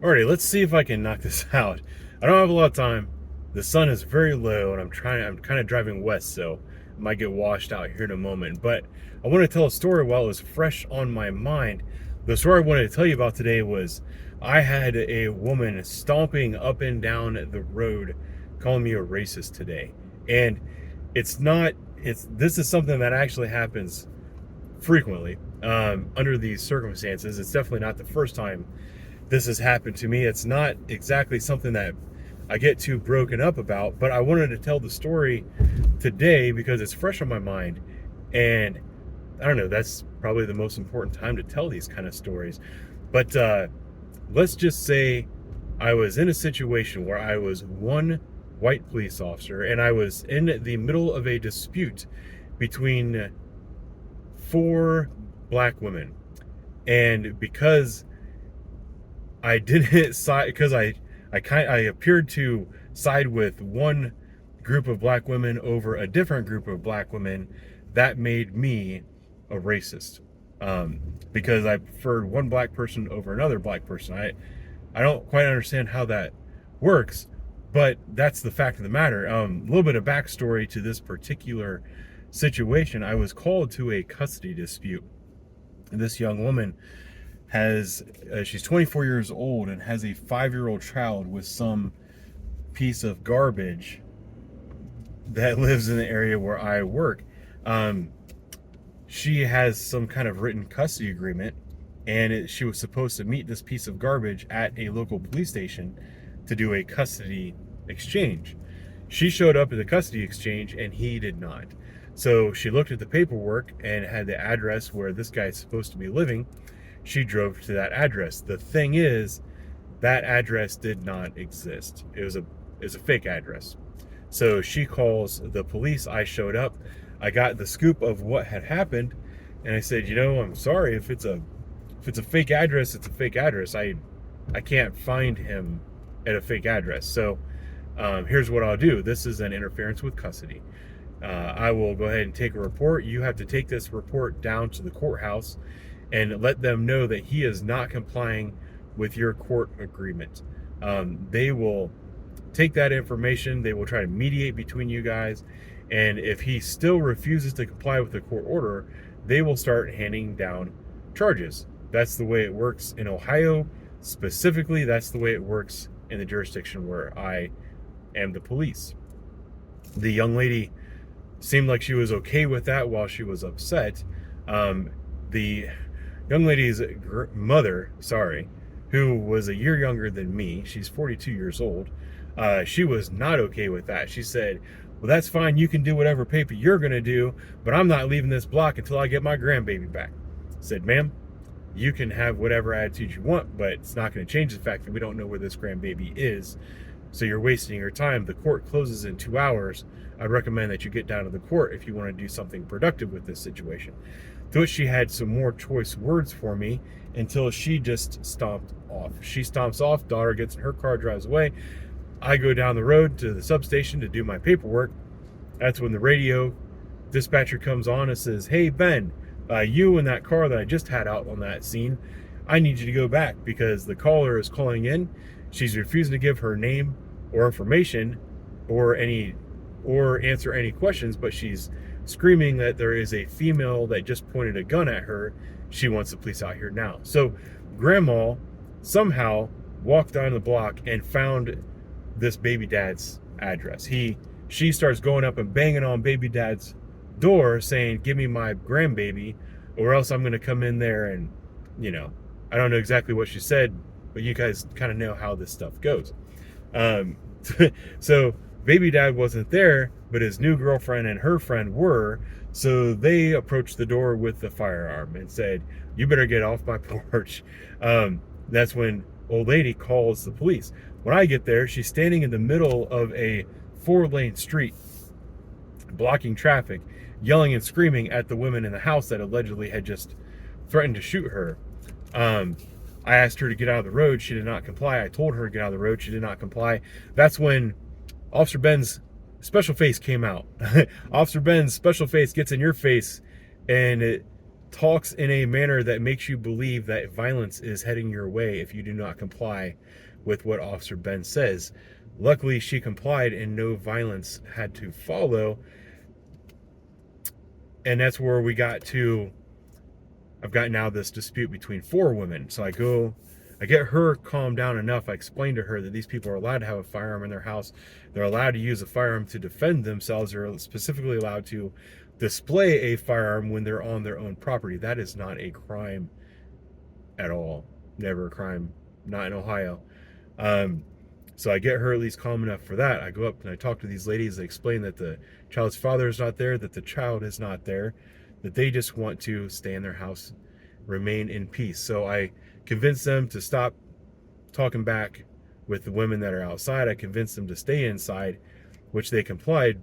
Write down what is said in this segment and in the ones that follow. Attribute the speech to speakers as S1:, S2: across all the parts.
S1: Alrighty, let's see if I can knock this out. I don't have a lot of time. The sun is very low, and I'm kind of driving west, so I might get washed out here in a moment. But I want to tell a story while it was fresh on my mind. The story I wanted to tell you about today was I had a woman stomping up and down the road calling me a racist today. And this is something that actually happens frequently under these circumstances. It's definitely not the first time this has happened to me. It's not exactly something that I get too broken up about, but I wanted to tell the story today because it's fresh on my mind. And I don't know, that's probably the most important time to tell these kind of stories. But let's just say I was in a situation where I was one white police officer and I was in the middle of a dispute between 4 black women. And because I didn't side, because I appeared to side with one group of black women over a different group of black women, that made me a racist. Because I preferred one black person over another black person. I don't quite understand how that works, but that's the fact of the matter. A little bit of backstory to this particular situation. I was called to a custody dispute. This young woman she's 24 years old and has a 5-year-old child with some piece of garbage that lives in the area where I work. She has some kind of written custody agreement, and she was supposed to meet this piece of garbage at a local police station to do a custody exchange. She showed up at the custody exchange and he did not. So she looked at the paperwork and had the address where this guy is supposed to be living. She drove to that address. The thing is, that address did not exist. It was a fake address. So she calls the police. I showed up. I got the scoop of what had happened, and I said, I'm sorry, if it's a fake address, it's a fake address. I can't find him at a fake address. So here's what I'll do. This is an interference with custody. I will go ahead and take a report. You have to take this report down to the courthouse and let them know that he is not complying with your court agreement. They will take that information. They will try to mediate between you guys. And if he still refuses to comply with the court order, they will start handing down charges. That's the way it works in Ohio. Specifically, that's the way it works in the jurisdiction where I am the police. The young lady seemed like she was okay with that while she was upset. The young lady's mother, who was a year younger than me, she's 42 years old, she was not okay with that. She said, well, that's fine, you can do whatever paper you're gonna do, but I'm not leaving this block until I get my grandbaby back. I said, ma'am, you can have whatever attitude you want, but it's not gonna change the fact that we don't know where this grandbaby is, so you're wasting your time. The court closes in 2 hours. I'd recommend that you get down to the court if you want to do something productive with this situation. To which she had some more choice words for me until she just stomped off. She stomps off, daughter gets in her car, drives away. I go down the road to the substation to do my paperwork. That's when the radio dispatcher comes on and says, hey, Ben, you and that car that I just had out on that scene, I need you to go back because the caller is calling in. She's refusing to give her name or information or answer any questions, but she's screaming that there is a female that just pointed a gun at her. She wants the police out here now. So grandma somehow walked down the block and found this baby dad's address. She starts going up and banging on baby dad's door saying, give me my grandbaby or else I'm going to come in there and, I don't know exactly what she said, but you guys kind of know how this stuff goes. So baby dad wasn't there, but his new girlfriend and her friend were. So they approached the door with the firearm and said, you better get off my porch. That's when old lady calls the police. When I get there, she's standing in the middle of a 4-lane street, blocking traffic, yelling and screaming at the women in the house that allegedly had just threatened to shoot her. I asked her to get out of the road. She did not comply. I told her to get out of the road. She did not comply. That's when Officer Ben's special face came out. Officer Ben's special face gets in your face and talks in a manner that makes you believe that violence is heading your way if you do not comply with what Officer Ben says. Luckily, she complied and no violence had to follow. And that's where we got to, I've got now this dispute between 4 women. So I get her calmed down enough. I explained to her that these people are allowed to have a firearm in their house. They're allowed to use a firearm to defend themselves. They're specifically allowed to display a firearm when they're on their own property. That is not a crime at all. Never a crime. Not in Ohio. So I get her at least calm enough for that. I go up and I talk to these ladies. They explain that the child's father is not there, that the child is not there, that they just want to stay in their house, remain in peace. So I convince them to stop talking back with the women that are outside. I convinced them to stay inside, which they complied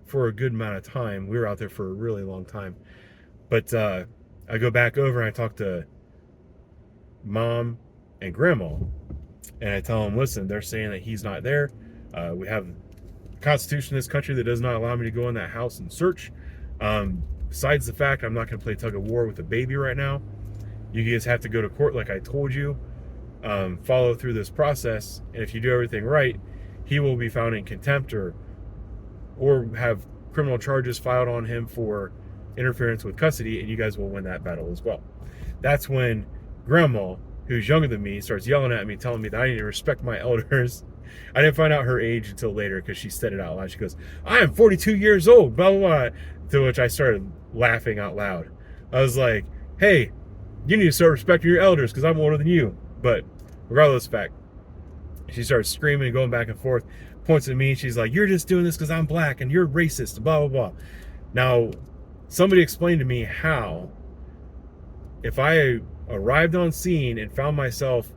S1: for a good amount of time. We were out there for a really long time. But I go back over and I talk to Mom and Grandma. And I tell them, listen, they're saying that he's not there. We have a constitution in this country that does not allow me to go in that house and search. Besides the fact I'm not going to play tug of war with a baby right now. You guys have to go to court like I told you. Follow through this process. And if you do everything right, he will be found in contempt or have criminal charges filed on him for interference with custody, and you guys will win that battle as well. That's when Grandma, who's younger than me, starts yelling at me, telling me that I need to respect my elders. I didn't find out her age until later because she said it out loud. She goes, I am 42 years old, blah, blah, blah. To which I started laughing out loud. I was like, hey, you need to start respecting your elders because I'm older than you. But regardless of the fact, she starts screaming and going back and forth, points at me. She's like, you're just doing this because I'm black and you're racist, blah, blah, blah. Now, somebody explained to me how if I arrived on scene and found myself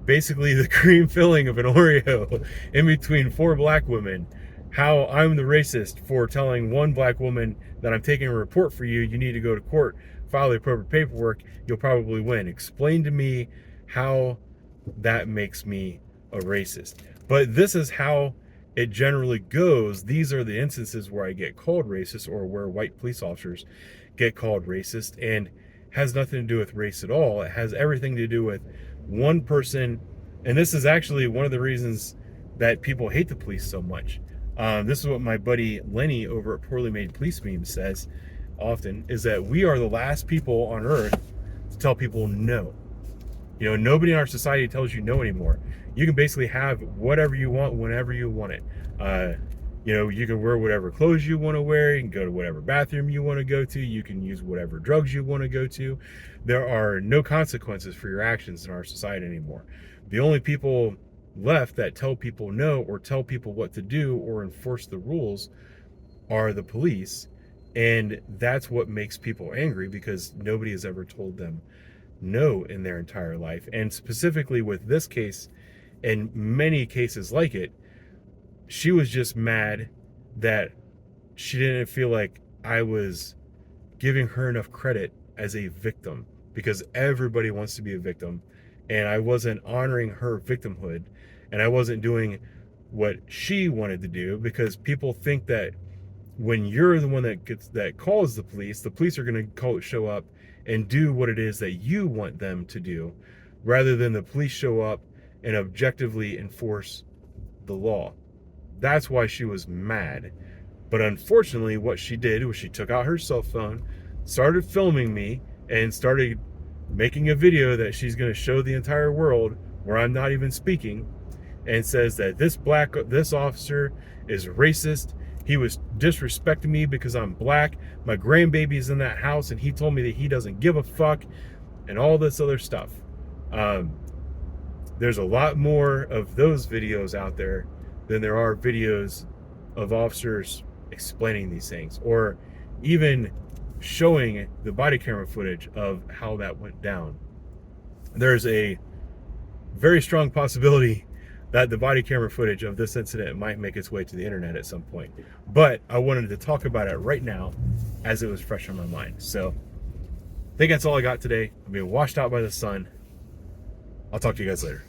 S1: basically the cream filling of an Oreo in between 4 black women, how I'm the racist for telling one black woman that I'm taking a report for you, you need to go to court, file the appropriate paperwork, you'll probably win. Explain to me how that makes me a racist. But this is how it generally goes. These are the instances where I get called racist or where white police officers get called racist, and has nothing to do with race at all. It has everything to do with one person, and this is actually one of the reasons that people hate the police so much. This is what my buddy Lenny over at Poorly Made Police Memes says often, is that we are the last people on earth to tell people no. You know, nobody in our society tells you no anymore. You can basically have whatever you want whenever you want it. You know, you can wear whatever clothes you want to wear. You can go to whatever bathroom you want to go to. You can use whatever drugs you want to go to. There are no consequences for your actions in our society anymore. The only people left that tell people no or tell people what to do or enforce the rules are the police. And that's what makes people angry, because nobody has ever told them no in their entire life. And specifically with this case and many cases like it, she was just mad that she didn't feel like I was giving her enough credit as a victim, because everybody wants to be a victim, and I wasn't honoring her victimhood, and I wasn't doing what she wanted to do, because people think that when you're the one that calls the police are going to show up and do what it is that you want them to do, rather than the police show up and objectively enforce the law. That's why she was mad. But unfortunately, what she did was she took out her cell phone, started filming me, and started making a video that she's going to show the entire world where I'm not even speaking, and says that this officer is racist. He was disrespecting me because I'm black. My grandbaby's in that house, and he told me that he doesn't give a fuck, and all this other stuff. There's a lot more of those videos out there than there are videos of officers explaining these things, or even showing the body camera footage of how that went down. There's a very strong possibility that the body camera footage of this incident might make its way to the internet at some point. But I wanted to talk about it right now as it was fresh on my mind. So I think that's all I got today. I'm being washed out by the sun. I'll talk to you guys later.